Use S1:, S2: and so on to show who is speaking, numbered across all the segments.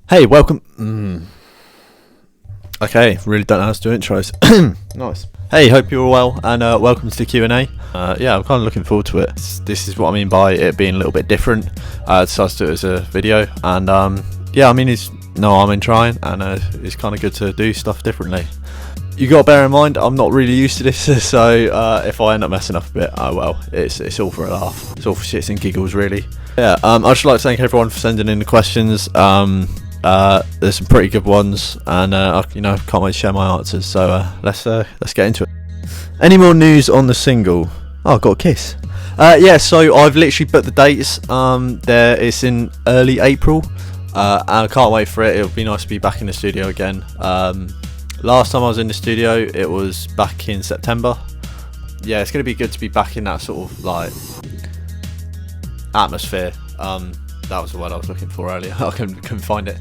S1: Hey, welcome. Okay, really don't know how to do intros. Nice. Hey, hope you're all well, and welcome to the QnA. Yeah, I'm kind of looking forward to it. This is what I mean by it being a little bit different. I decided to do it as a video, and yeah, I mean, it's no harm in trying, and it's kind of good to do stuff differently. You got to bear in mind, I'm not really used to this, so if I end up messing up a bit, oh well, it's all for a laugh. It's all for shits and giggles, really. Yeah, I'd just like to thank everyone for sending in the questions. There's some pretty good ones, and I can't wait to share my answers. So let's get into it. Any more news on the single? Oh, I got a kiss. Yeah, so I've literally booked the dates. It's in early April, and I can't wait for it. It'll be nice to be back in the studio again. Last time I was in the studio, it was back in September. Yeah, it's gonna be good to be back in that sort of like atmosphere. That was the word I was looking for earlier. I couldn't find it.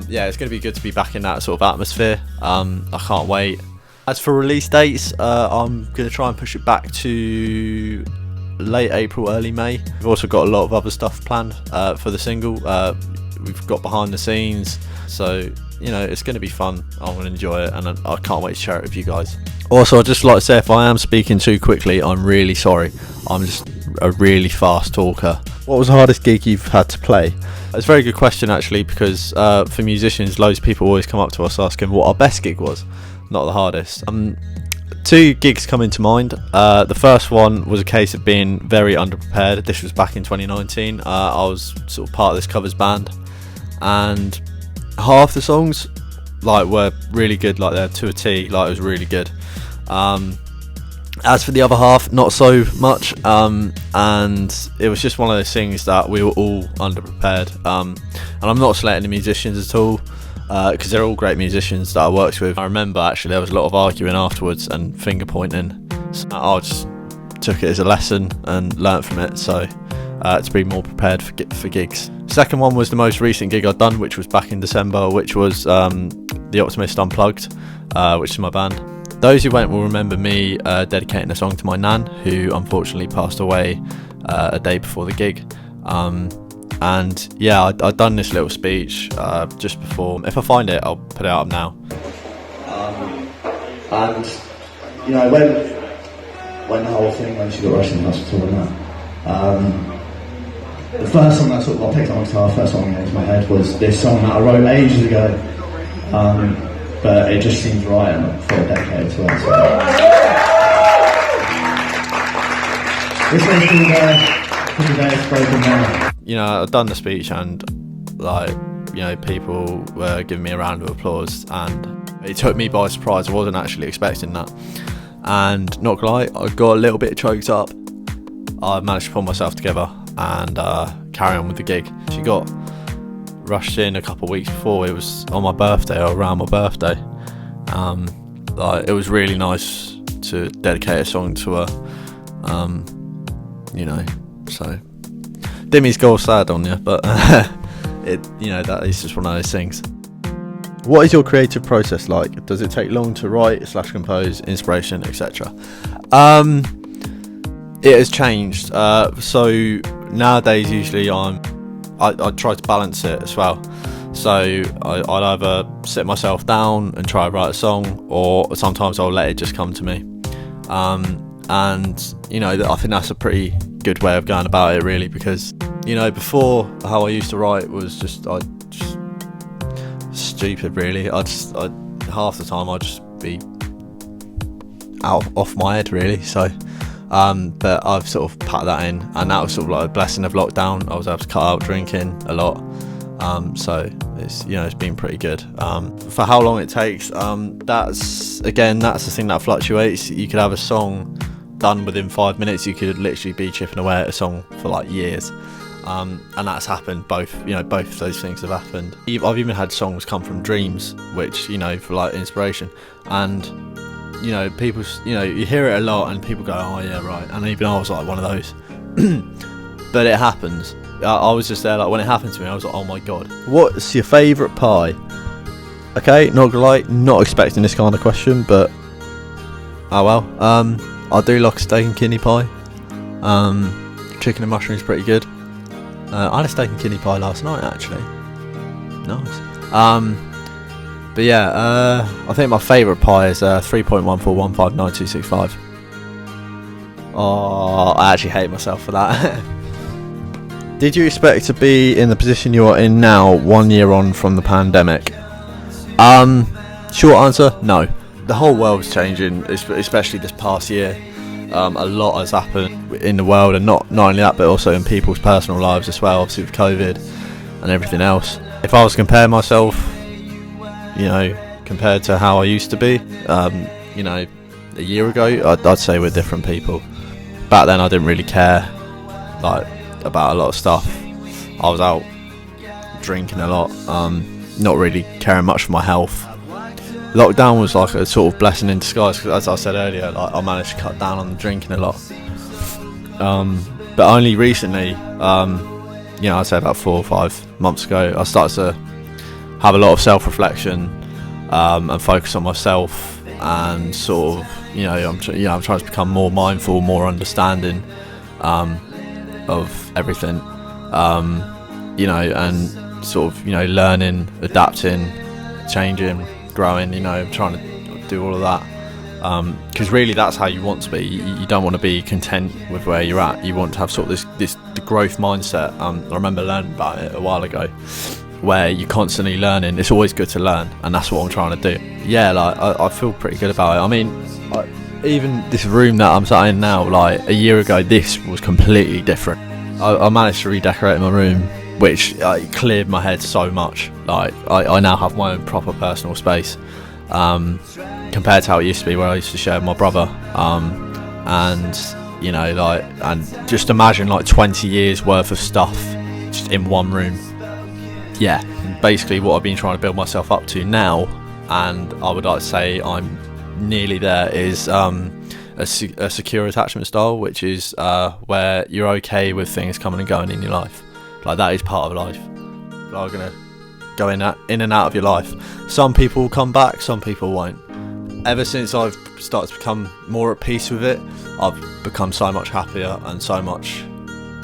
S1: Yeah, it's going to be good to be back in that sort of atmosphere. I can't wait. As for release dates, I'm going to try and push it back to late April, early May. We've also got a lot of other stuff planned for the single. We've got behind the scenes, so it's going to be fun. I'm going to enjoy it, and I can't wait to share it with you guys. Also, I'd just like to say, if I am speaking too quickly, I'm really sorry. I'm just a really fast talker. What was the hardest gig you've had to play? It's a very good question, actually, because for musicians, loads of people always come up to us asking what our best gig was, not the hardest. Two gigs come into mind. The first one was a case of being very underprepared. This was back in 2019. I was sort of part of this covers band, and half the songs were really good, they're to a T. It was really good. As for the other half, not so much, and it was just one of those things that we were all underprepared, and I'm not slating the musicians at all, because they're all great musicians that I worked with. I remember actually there was a lot of arguing afterwards and finger pointing, so I just took it as a lesson and learnt from it, so to be more prepared for gigs. Second one was the most recent gig I'd done, which was back in December, which was The Optimist Unplugged, which is my band. Those who went will remember me dedicating a song to my nan, who unfortunately passed away a day before the gig. And yeah, I'd done this little speech just before. If I find it, I'll put it out now.
S2: And when the whole thing, when she got rushed in the hospital and that, the first song that I picked up on guitar, first song that came to my head was this song that I wrote ages ago. But it just seems right for a decade to us. This one's called Days Broken Down.
S1: I'd done the speech, and people were giving me a round of applause, and it took me by surprise. I wasn't actually expecting that, and not gonna lie, I got a little bit choked up. I managed to pull myself together and carry on with the gig. She got rushed in a couple of weeks before. It was on my birthday, or around my birthday. It was really nice to dedicate a song to her. So didn't mean to go all sad on you, but that is just one of those things. What is your creative process like? Does it take long to write / compose, inspiration, etc.? It has changed. So nowadays, usually I try to balance it as well. So I'd either sit myself down and try to write a song, or sometimes I'll let it just come to me. And I think that's a pretty good way of going about it, really, because before, how I used to write was just stupid, really. Half the time I'd just be off my head, really. So but I've sort of packed that in, and that was sort of like a blessing of lockdown. I was able to cut out drinking a lot, so it's been pretty good. For how long it takes, that's the thing that fluctuates. You could have a song done within 5 minutes. You could literally be chipping away at a song for years, and that's happened. Both of those things have happened. I've even had songs come from dreams, which for inspiration, and people, you hear it a lot and people go, oh yeah, right. And even I was one of those. But it happens. I was just there, when it happened to me, I was like, oh my god. What's your favourite pie? Okay, not gonna lie, not expecting this kind of question, but oh well. I do like a steak and kidney pie. Chicken and mushrooms pretty good. I had a steak and kidney pie last night, actually. Nice. But yeah, I think my favourite pie is 3.14159265. Oh, I actually hate myself for that. Did you expect to be in the position you are in now 1 year on from the pandemic? Short answer, no. The whole world's changing, especially this past year. A lot has happened in the world, and not only that, but also in people's personal lives as well, obviously with COVID and everything else. If I was to compare myself, compared to how I used to be, a year ago, I'd say we're different people. Back then I didn't really care about a lot of stuff. I was out drinking a lot, not really caring much for my health. Lockdown was like a sort of blessing in disguise, because as I said earlier, I managed to cut down on the drinking a lot. But only recently, I'd say about 4 or 5 months ago, I started to have a lot of self-reflection and focus on myself, and sort of, I'm trying to become more mindful, more understanding of everything, and sort of, learning, adapting, changing, growing, trying to do all of that, because really that's how you want to be. You don't want to be content with where you're at. You want to have sort of this growth mindset. I remember learning about it a while ago, where you're constantly learning. It's always good to learn, and that's what I'm trying to do. Yeah, I feel pretty good about it. I mean, even this room that I'm sat in now, a year ago, this was completely different. I managed to redecorate my room, which cleared my head so much. I now have my own proper personal space, compared to how it used to be, where I used to share with my brother. And just imagine 20 years worth of stuff just in one room. Yeah, basically what I've been trying to build myself up to now, and I would like to say I'm nearly there, is a secure attachment style, which is where you're okay with things coming and going in your life. That is part of life. People are going to go in and out of your life. Some people will come back, some people won't. Ever since I've started to become more at peace with it, I've become so much happier and so much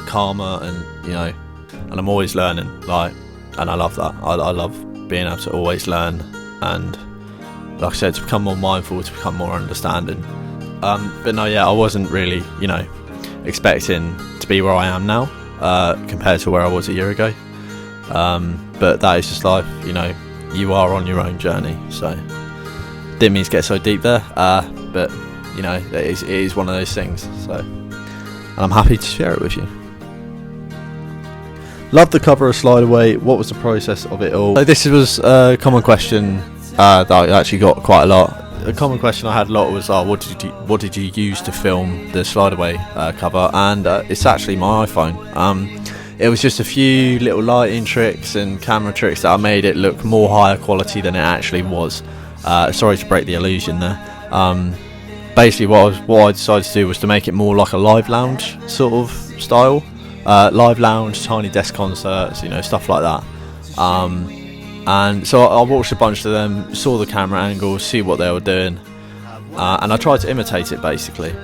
S1: calmer, and and I'm always learning, and I love that. I love being able to always learn, and like I said, to become more mindful, to become more understanding. But no, yeah, I wasn't really, expecting to be where I am now, compared to where I was a year ago. But that is just life, you are on your own journey. So didn't mean to get so deep there, but it is one of those things. So, and I'm happy to share it with you. Love the cover of Slide Away. What was the process of it all? So this was a common question that I actually got quite a lot. A common question I had a lot was, what did you use to film the Slide Away cover? And it's actually my iPhone. It was just a few little lighting tricks and camera tricks that I made it look more higher quality than it actually was. Sorry to break the illusion there. Basically what I decided to do was to make it more like a live lounge sort of style. Live lounge, tiny desk concerts, stuff like that. And so I watched a bunch of them, saw the camera angles, see what they were doing, and I tried to imitate it basically.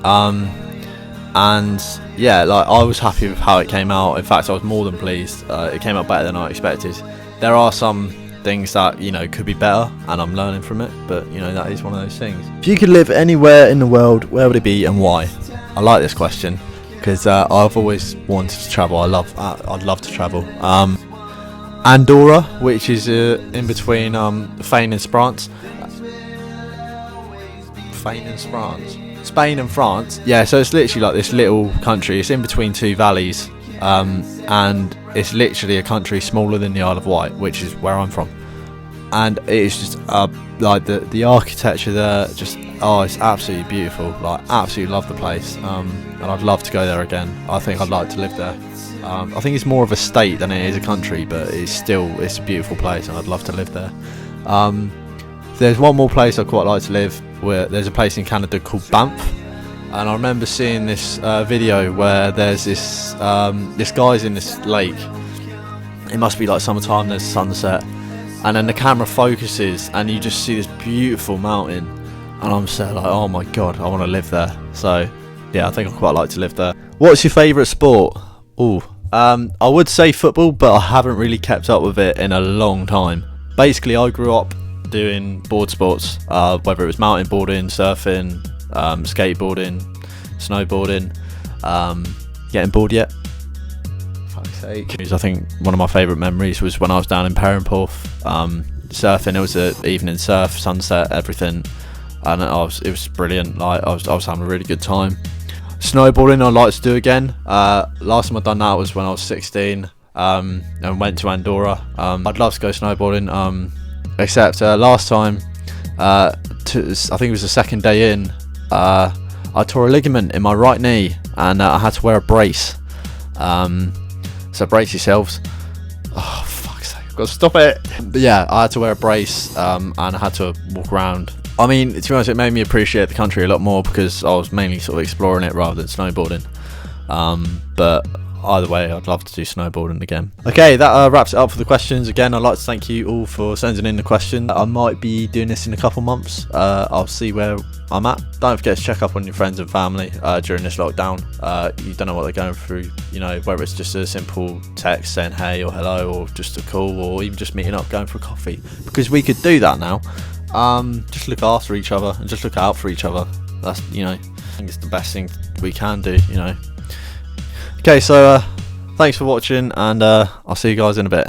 S1: And yeah, I was happy with how it came out. In fact, I was more than pleased. It came out better than I expected. There are some things that could be better, and I'm learning from it, but that is one of those things. If you could live anywhere in the world, where would it be and why? I like this question, because I've always wanted to travel. I'd love to travel. Andorra, which is in between Spain and France. Spain and France. Yeah, so it's literally like this little country. It's in between two valleys, and it's literally a country smaller than the Isle of Wight, which is where I'm from. And it's just the architecture there, it's absolutely beautiful. Absolutely love the place, and I'd love to go there again. I think I'd like to live there. I think it's more of a state than it is a country, but it's a beautiful place, and I'd love to live there. There's one more place I'd quite like to live. Where there's a place in Canada called Banff, and I remember seeing this video where there's this guy's in this lake. It must be summertime. There's sunset, and then the camera focuses, and you just see this beautiful mountain. And I'm so oh my god, I want to live there. So yeah, I think I'd quite like to live there. What's your favourite sport? I would say football, but I haven't really kept up with it in a long time. Basically, I grew up doing board sports, whether it was mountain boarding, surfing, skateboarding, snowboarding. Getting bored yet? Fuck's sake. I think one of my favourite memories was when I was down in Perranporth, surfing. It was an evening surf, sunset, everything, and it was brilliant. Like I was having a really good time. Snowboarding I'd like to do again. Last time I done that was when I was 16, and went to Andorra. I'd love to go snowboarding, except last time, I think it was the second day in, I tore a ligament in my right knee, and I had to wear a brace. So brace yourselves. Oh, fuck's sake, I've got to stop it. But yeah, I had to wear a brace, and I had to walk around. I mean, to be honest, it made me appreciate the country a lot more because I was mainly sort of exploring it rather than snowboarding. But either way, I'd love to do snowboarding again. Okay, that wraps it up for the questions. Again, I'd like to thank you all for sending in the question. I might be doing this in a couple months. I'll see where I'm at. Don't forget to check up on your friends and family during this lockdown. You don't know what they're going through, you know, whether it's just a simple text saying hey or hello, or just a call, or even just meeting up, going for a coffee, because we could do that now. Just look after each other and just look out for each other. That's, you know, I think it's the best thing we can do, you know. Okay, so thanks for watching, and I'll see you guys in a bit.